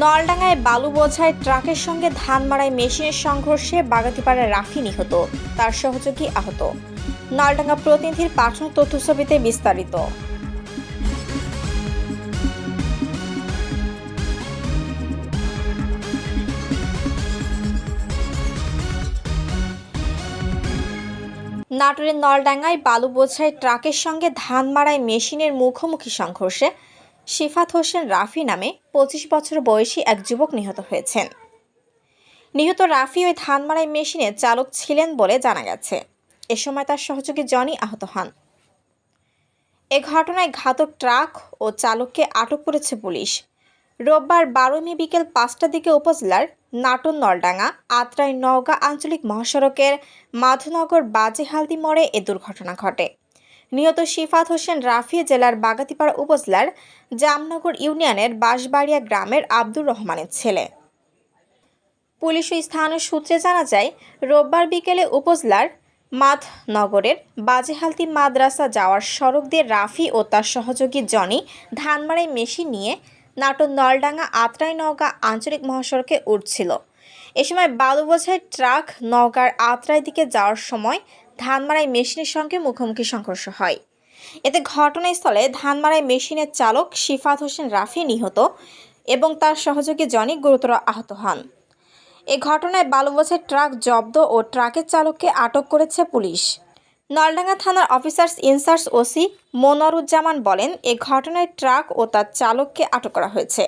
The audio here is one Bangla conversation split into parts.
নলডাঙ্গায় বালু বোঝাই ট্রাকের সঙ্গে ধান মাড়াই মেশিনের সংঘর্ষে বাগাতিপাড়ার রাফি নিহত, তার সহযোগী আহত। নলডাঙ্গা প্রতিনিধির পাঠানো তথ্যছবিতে বিস্তারিত। নাটোরের নলডাঙ্গায় বালু বোঝাই ট্রাকের সঙ্গে ধান মাড়াই মেশিনের মুখোমুখি সংঘর্ষে শিফাত হোসেন রাফি নামে ২৫ বছর বয়সী এক যুবক নিহত হয়েছেন। নিহত রাফি ওই ধান মাড়াই মেশিনের চালক ছিলেন বলে জানা গেছে। এ সময় তার সহযোগী জনি আহত হন। এ ঘটনায় ঘাতক ট্রাক ও চালককে আটক করেছে পুলিশ। রোববার ১২ মে বিকেল ৫টার দিকে উপজেলার নাটোর নলডাঙ্গা আত্রাই নওগাঁ আঞ্চলিক মহাসড়কের মাধুনগর বাজেহালদি মোড়ে এ দুর্ঘটনা ঘটে। নিহত শিফাত হোসেন রাফি জেলার বাগাতিপাড়া উপজেলার জামনগর ইউনিয়নের বাঁশবাড়িয়া গ্রামের আব্দুর রহমানের ছেলে। পুলিশ ও স্থানীয় সূত্রে জানা যায়, রোববার বিকেলে উপজেলার মাধনগরের বাজেহালদি মাদ্রাসা যাওয়ার সড়ক দিয়ে রাফি ও তার সহযোগী জনি ধান মাড়াই মেশিন নিয়ে নাটোর নলডাঙ্গা আত্রাই নওগাঁ আঞ্চলিক মহাসড়কে উঠছিল। এ সময় বালু বোঝাই ট্রাক নওগাঁর আত্রাই দিকে যাওয়ার সময় ধান মাড়াই মেশিনের সঙ্গে মুখোমুখি সংঘর্ষ হয়। এতে ঘটনাস্থলে ধান মাড়াই মেশিনের চালক শিফাত হোসেন রাফি নিহত এবং তার সহযোগী জনি গুরুতর আহত হন। এ ঘটনায় বালু বোঝাই ট্রাক জব্দ ও ট্রাকের চালককে আটক করেছে পুলিশ। নলডাঙ্গা থানার অফিসার্স ইনচার্জ ওসি মনোয়ারুজ্জামান বলেন, এ ঘটনায় ট্রাক ও তার চালককে আটক করা হয়েছে।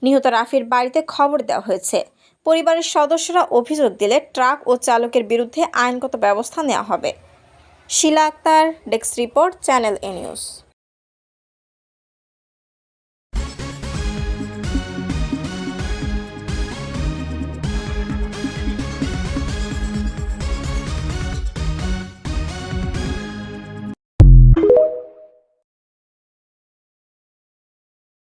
নিহত রাফির বাড়িতে খবর দেওয়া হয়েছে। পরিবারের সদস্যরা অভিযোগ দিলে ট্রাক ও চালকের বিরুদ্ধে আইনগত ব্যবস্থা নেওয়া হবে। শিলা আক্তার, ডেস্ক রিপোর্ট, চ্যানেল এ নিউজ।